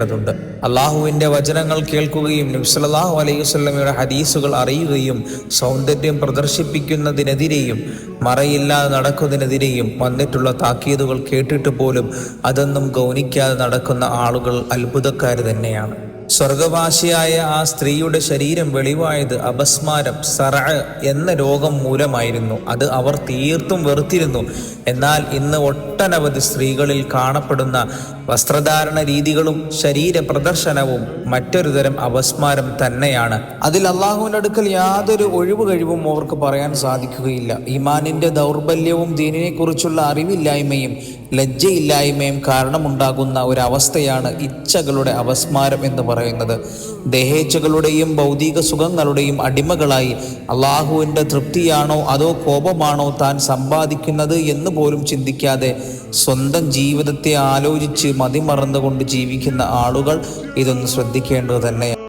ണ്ട് അള്ളാഹുവിൻ്റെ വചനങ്ങൾ കേൾക്കുകയും നബി സല്ലല്ലാഹു അലൈഹി വസല്ലമയുടെ ഹദീസുകൾ അറിയുകയും സൗന്ദര്യം പ്രദർശിപ്പിക്കുന്നതിനെതിരെയും മറയില്ലാതെ നടക്കുന്നതിനെതിരെയും വന്നിട്ടുള്ള താക്കീതുകൾ കേട്ടിട്ട് പോലും അതൊന്നും ഗൗനിക്കാതെ നടക്കുന്ന ആളുകൾ അത്ഭുതക്കാർ തന്നെയാണ്. സ്വർഗവാസിയായ ആ സ്ത്രീയുടെ ശരീരം വെളിവായത് അപസ്മാരം എന്ന രോഗം മൂലമായിരുന്നു. അത് അവർ തീർത്തും വെറുത്തിരുന്നു. എന്നാൽ ഇന്ന് ഒട്ടനവധി സ്ത്രീകളിൽ കാണപ്പെടുന്ന വസ്ത്രധാരണ രീതികളും ശരീര പ്രദർശനവും മറ്റൊരു തരം അപസ്മാരം തന്നെയാണ്. അതിൽ അള്ളാഹുവിൻ്റെ അടുക്കൽ യാതൊരു ഒഴിവ് കഴിവും അവർക്ക് പറയാൻ സാധിക്കുകയില്ല. ഈമാനിൻ്റെ ദൗർബല്യവും ദീനിനെക്കുറിച്ചുള്ള അറിവില്ലായ്മയും ലജ്ജയില്ലായ്മയും കാരണമുണ്ടാകുന്ന ഒരവസ്ഥയാണ് ഇച്ഛകളുടെ അപസ്മാരം എന്ന് പറയുന്നത്. ദേഹേച്ഛകളുടെയും ഭൗതിക സുഖങ്ങളുടെയും അടിമകളായി അള്ളാഹുവിൻ്റെ തൃപ്തിയാണോ അതോ കോപമാണോ താൻ സമ്പാദിക്കുന്നത് എന്ന് പോലും ചിന്തിക്കാതെ സ്വന്തം ജീവിതത്തെ ആലോചിച്ച് മതിമറന്നുകൊണ്ട് ജീവിക്കുന്ന ആളുകൾ ഇതൊന്ന് ശ്രദ്ധിക്കേണ്ടത് തന്നെയാണ്.